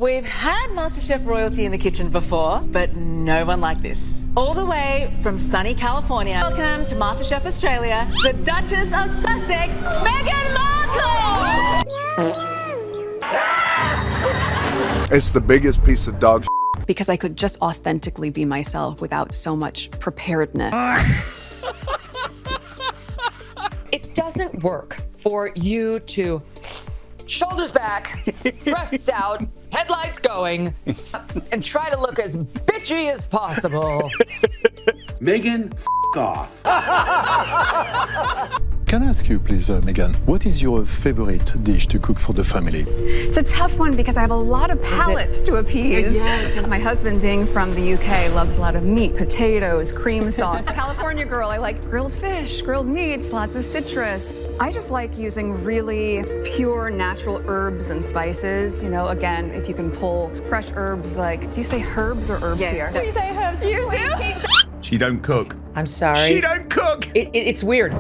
We've had MasterChef royalty in the kitchen before, but no one like this. All the way from sunny California. Welcome to MasterChef Australia, the Duchess of Sussex, Meghan Markle! It's the biggest piece of dog shit. Because I could just authentically be myself without so much preparedness. It doesn't work for you to shoulders back, breasts out, headlights going, and try to look as bitchy as possible. Megyn, off. Can I ask you, please, Meghan, what is your favorite dish to cook for the family? It's a tough one because I have a lot of palates to appease. Yes. My husband, being from the UK, loves a lot of meat, potatoes, cream sauce. California girl, I like grilled fish, grilled meats, lots of citrus. I just like using really pure, natural herbs and spices. You know, again, if you can pull fresh herbs, like, do you say herbs or herbs here? We say herbs. You do? She don't cook. I'm sorry. She don't cook. It's weird.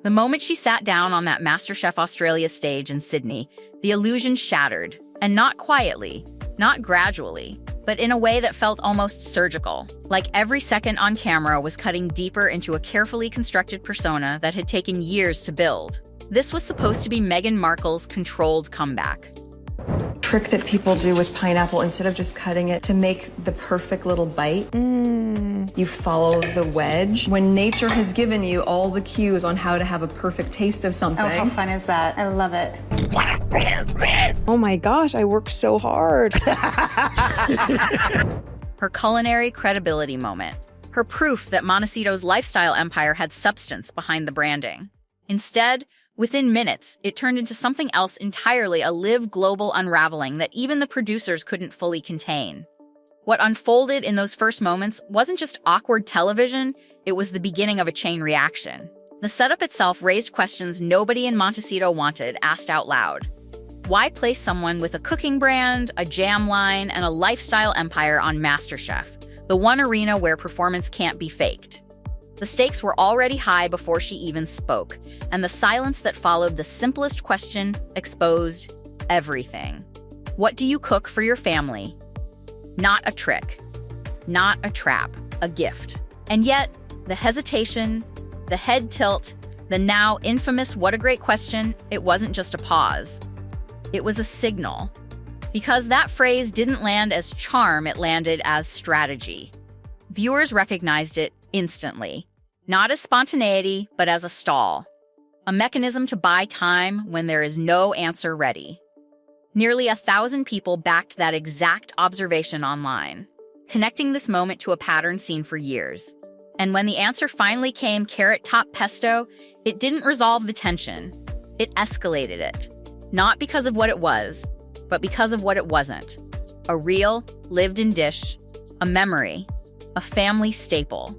The moment she sat down on that MasterChef Australia stage in Sydney, the illusion shattered. And not quietly, not gradually, but in a way that felt almost surgical. Like every second on camera was cutting deeper into a carefully constructed persona that had taken years to build. This was supposed to be Meghan Markle's controlled comeback. Trick that people do with pineapple, instead of just cutting it to make the perfect little bite, you follow the wedge. When nature has given you all the cues on how to have a perfect taste of something. Oh, how fun is that? I love it. Oh my gosh, I worked so hard. Her culinary credibility moment. Her proof that Montecito's lifestyle empire had substance behind the branding. Instead, within minutes, it turned into something else entirely, a live global unraveling that even the producers couldn't fully contain. What unfolded in those first moments wasn't just awkward television, it was the beginning of a chain reaction. The setup itself raised questions nobody in Montecito wanted asked out loud. Why place someone with a cooking brand, a jam line, and a lifestyle empire on MasterChef, the one arena where performance can't be faked? The stakes were already high before she even spoke, and the silence that followed the simplest question exposed everything. What do you cook for your family? Not a trick, not a trap, a gift. And yet, the hesitation, the head tilt, the now infamous "what a great question," it wasn't just a pause. It was a signal. Because that phrase didn't land as charm, it landed as strategy. Viewers recognized it instantly. Not as spontaneity, but as a stall. A mechanism to buy time when there is no answer ready. Nearly 1,000 people backed that exact observation online, connecting this moment to a pattern seen for years. And when the answer finally came, carrot top pesto, it didn't resolve the tension. It escalated it. Not because of what it was, but because of what it wasn't. A real, lived-in dish, a memory, a family staple.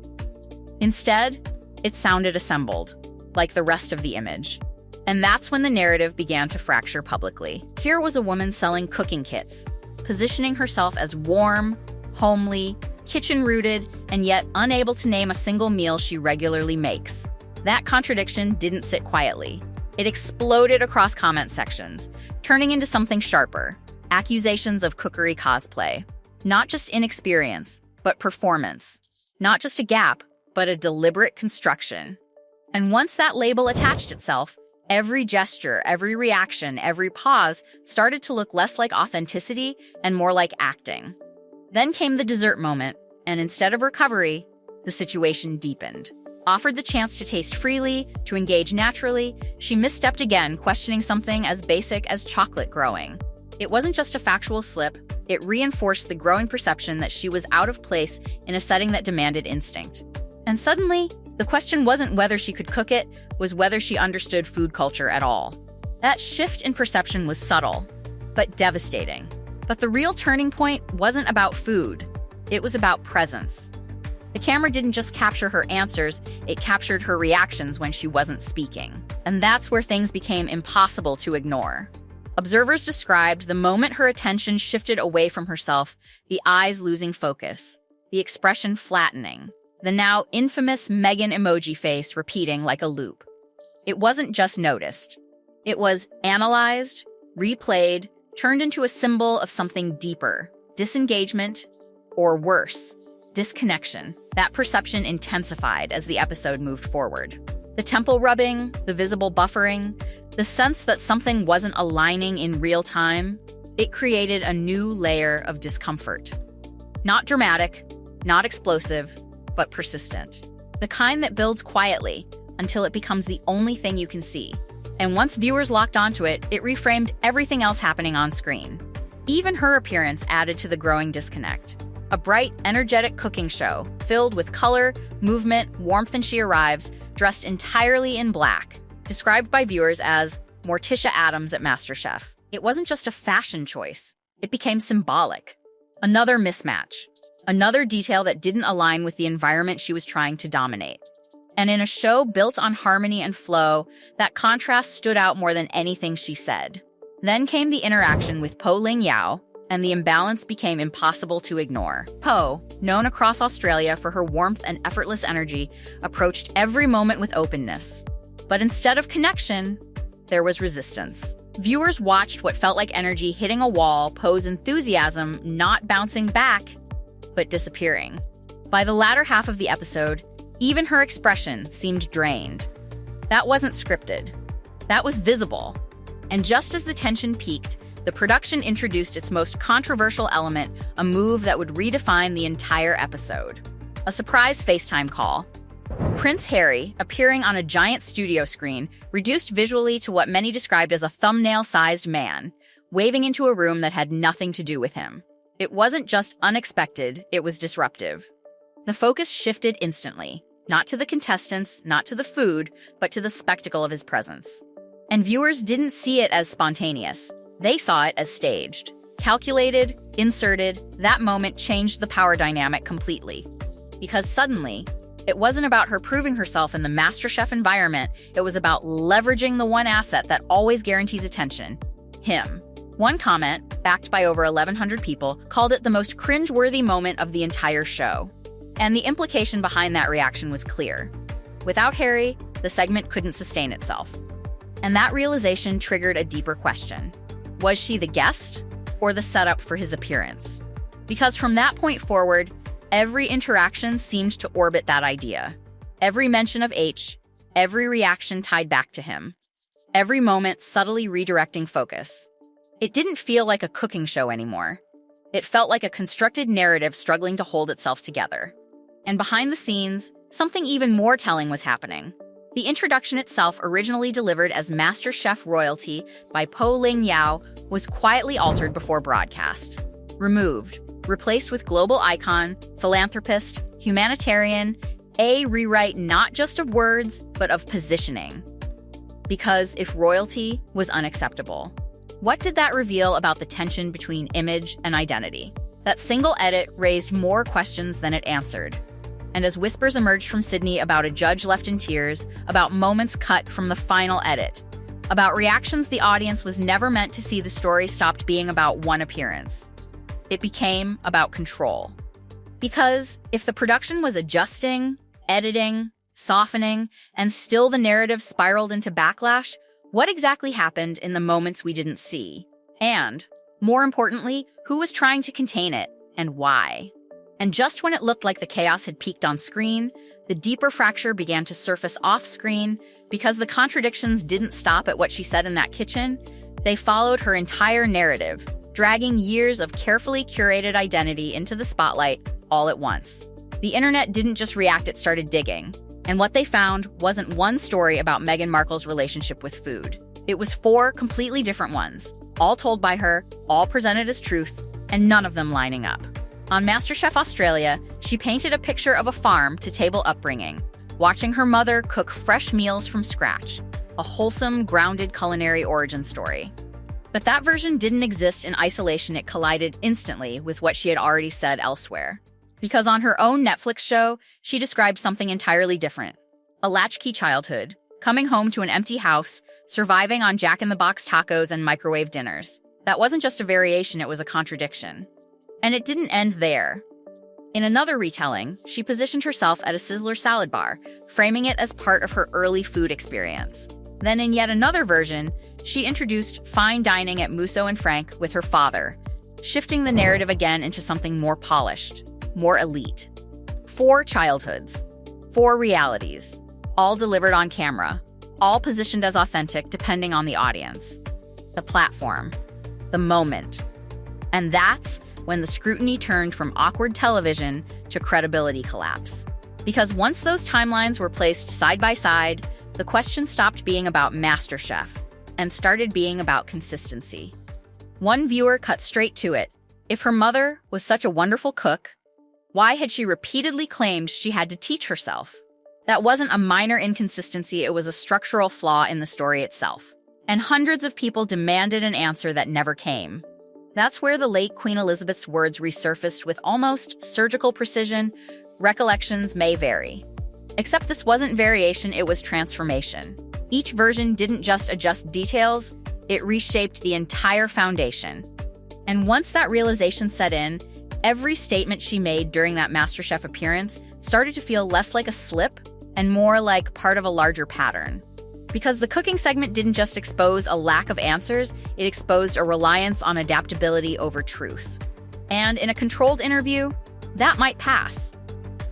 Instead, it sounded assembled, like the rest of the image. And that's when the narrative began to fracture publicly. Here was a woman selling cooking kits, positioning herself as warm, homely, kitchen-rooted, and yet unable to name a single meal she regularly makes. That contradiction didn't sit quietly. It exploded across comment sections, turning into something sharper. Accusations of cookery cosplay. Not just inexperience, but performance. Not just a gap, but a deliberate construction. And once that label attached itself, every gesture, every reaction, every pause started to look less like authenticity and more like acting. Then came the dessert moment, and instead of recovery, the situation deepened. Offered the chance to taste freely, to engage naturally, she misstepped again, questioning something as basic as chocolate growing. It wasn't just a factual slip, it reinforced the growing perception that she was out of place in a setting that demanded instinct. And suddenly, the question wasn't whether she could cook it, was whether she understood food culture at all. That shift in perception was subtle, but devastating. But the real turning point wasn't about food. It was about presence. The camera didn't just capture her answers, it captured her reactions when she wasn't speaking. And that's where things became impossible to ignore. Observers described the moment her attention shifted away from herself, the eyes losing focus, the expression flattening, the now infamous Megyn emoji face repeating like a loop. It wasn't just noticed. It was analyzed, replayed, turned into a symbol of something deeper, disengagement, or worse, disconnection. That perception intensified as the episode moved forward. The temple rubbing, the visible buffering, the sense that something wasn't aligning in real time, it created a new layer of discomfort. Not dramatic, not explosive, but persistent. The kind that builds quietly until it becomes the only thing you can see. And once viewers locked onto it, it reframed everything else happening on screen. Even her appearance added to the growing disconnect. A bright, energetic cooking show, filled with color, movement, warmth, and she arrives, dressed entirely in black, described by viewers as Morticia Addams at MasterChef. It wasn't just a fashion choice. It became symbolic. Another mismatch. Another detail that didn't align with the environment she was trying to dominate. And in a show built on harmony and flow, that contrast stood out more than anything she said. Then came the interaction with Po Ling Yao, and the imbalance became impossible to ignore. Po, known across Australia for her warmth and effortless energy, approached every moment with openness. But instead of connection, there was resistance. Viewers watched what felt like energy hitting a wall, Po's enthusiasm not bouncing back, but disappearing. By the latter half of the episode, even her expression seemed drained. That wasn't scripted. That was visible. And just as the tension peaked, the production introduced its most controversial element, a move that would redefine the entire episode. A surprise FaceTime call. Prince Harry, appearing on a giant studio screen, reduced visually to what many described as a thumbnail-sized man, waving into a room that had nothing to do with him. It wasn't just unexpected, it was disruptive. The focus shifted instantly, not to the contestants, not to the food, but to the spectacle of his presence. And viewers didn't see it as spontaneous. They saw it as staged. Calculated, inserted, that moment changed the power dynamic completely. Because suddenly, it wasn't about her proving herself in the MasterChef environment, it was about leveraging the one asset that always guarantees attention: him. One comment, backed by over 1,100 people, called it the most cringe-worthy moment of the entire show. And the implication behind that reaction was clear. Without Harry, the segment couldn't sustain itself. And that realization triggered a deeper question. Was she the guest or the setup for his appearance? Because from that point forward, every interaction seemed to orbit that idea. Every mention of H, every reaction tied back to him. Every moment subtly redirecting focus. It didn't feel like a cooking show anymore. It felt like a constructed narrative struggling to hold itself together. And behind the scenes, something even more telling was happening. The introduction itself, originally delivered as MasterChef royalty by Po Ling Yao, was quietly altered before broadcast. Removed, replaced with global icon, philanthropist, humanitarian, a rewrite not just of words, but of positioning. Because if royalty was unacceptable, what did that reveal about the tension between image and identity? That single edit raised more questions than it answered. And as whispers emerged from Sydney about a judge left in tears, about moments cut from the final edit, about reactions the audience was never meant to see, the story stopped being about one appearance. It became about control. Because if the production was adjusting, editing, softening, and still the narrative spiraled into backlash, what exactly happened in the moments we didn't see? And, more importantly, who was trying to contain it, and why? And just when it looked like the chaos had peaked on screen, the deeper fracture began to surface off-screen. Because the contradictions didn't stop at what she said in that kitchen, they followed her entire narrative, dragging years of carefully curated identity into the spotlight all at once. The internet didn't just react, it started digging. And what they found wasn't one story about Meghan Markle's relationship with food. It was 4 completely different ones, all told by her, all presented as truth, and none of them lining up. On MasterChef Australia, she painted a picture of a farm-to-table upbringing, watching her mother cook fresh meals from scratch, a wholesome, grounded culinary origin story. But that version didn't exist in isolation. It collided instantly with what she had already said elsewhere. Because on her own Netflix show, she described something entirely different. A latchkey childhood, coming home to an empty house, surviving on Jack-in-the-Box tacos and microwave dinners. That wasn't just a variation, it was a contradiction. And it didn't end there. In another retelling, she positioned herself at a Sizzler salad bar, framing it as part of her early food experience. Then in yet another version, she introduced fine dining at Musso and Frank with her father, shifting the narrative again into something more polished, more elite. 4 childhoods, 4 realities, all delivered on camera, all positioned as authentic depending on the audience, the platform, the moment. And that's when the scrutiny turned from awkward television to credibility collapse. Because once those timelines were placed side by side, the question stopped being about MasterChef and started being about consistency. One viewer cut straight to it. If her mother was such a wonderful cook, why had she repeatedly claimed she had to teach herself? That wasn't a minor inconsistency, it was a structural flaw in the story itself. And hundreds of people demanded an answer that never came. That's where the late Queen Elizabeth's words resurfaced with almost surgical precision. Recollections may vary. Except this wasn't variation, it was transformation. Each version didn't just adjust details, it reshaped the entire foundation. And once that realization set in, every statement she made during that MasterChef appearance started to feel less like a slip and more like part of a larger pattern. Because the cooking segment didn't just expose a lack of answers, it exposed a reliance on adaptability over truth. And in a controlled interview, that might pass.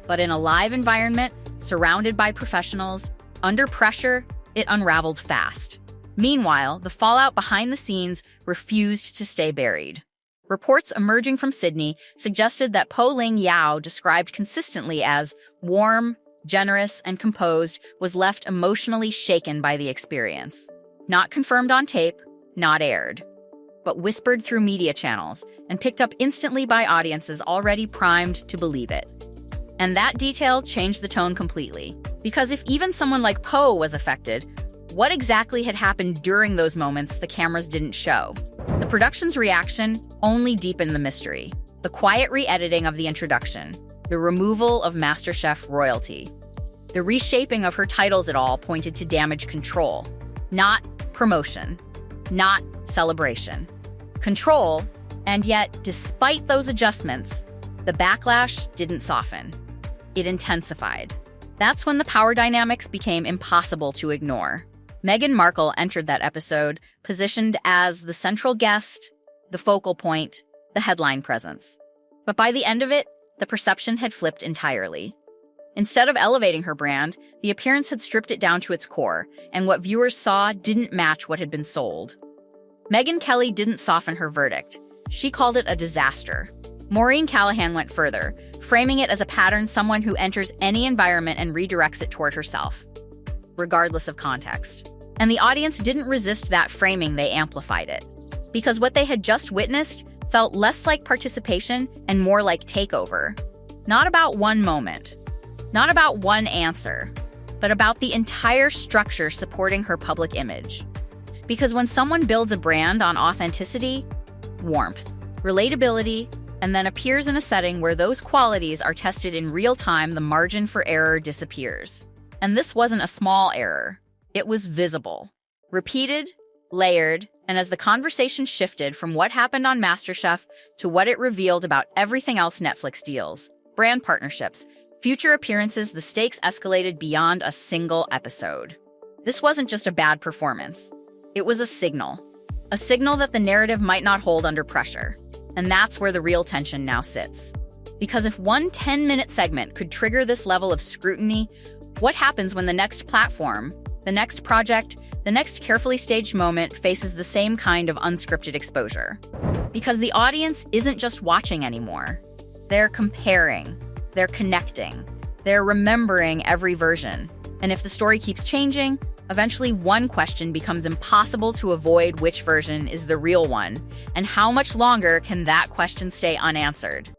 But in a live environment, surrounded by professionals, under pressure, it unraveled fast. Meanwhile, the fallout behind the scenes refused to stay buried. Reports emerging from Sydney suggested that Po Ling Yao, described consistently as warm, generous, and composed, was left emotionally shaken by the experience. Not confirmed on tape, not aired, but whispered through media channels and picked up instantly by audiences already primed to believe it. And that detail changed the tone completely. Because if even someone like Po was affected, what exactly had happened during those moments the cameras didn't show? The production's reaction only deepened the mystery. The quiet re-editing of the introduction, the removal of MasterChef royalty, the reshaping of her titles at all pointed to damage control, not promotion, not celebration. Control, and yet, despite those adjustments, the backlash didn't soften. It intensified. That's when the power dynamics became impossible to ignore. Meghan Markle entered that episode, positioned as the central guest, the focal point, the headline presence. But by the end of it, the perception had flipped entirely. Instead of elevating her brand, the appearance had stripped it down to its core, and what viewers saw didn't match what had been sold. Megyn Kelly didn't soften her verdict. She called it a disaster. Maureen Callahan went further, framing it as a pattern, someone who enters any environment and redirects it toward herself, regardless of context. And the audience didn't resist that framing, they amplified it. Because what they had just witnessed felt less like participation and more like takeover. Not about one moment, not about one answer, but about the entire structure supporting her public image. Because when someone builds a brand on authenticity, warmth, relatability, and then appears in a setting where those qualities are tested in real time, the margin for error disappears. And this wasn't a small error. It was visible, repeated, layered, and as the conversation shifted from what happened on MasterChef to what it revealed about everything else, Netflix deals, brand partnerships, future appearances, the stakes escalated beyond a single episode. This wasn't just a bad performance. It was a signal that the narrative might not hold under pressure. And that's where the real tension now sits. Because if one 10-minute segment could trigger this level of scrutiny, what happens when the next platform, the next project, the next carefully staged moment faces the same kind of unscripted exposure? Because the audience isn't just watching anymore. They're comparing, they're connecting, they're remembering every version. And if the story keeps changing, eventually one question becomes impossible to avoid: which version is the real one? And how much longer can that question stay unanswered?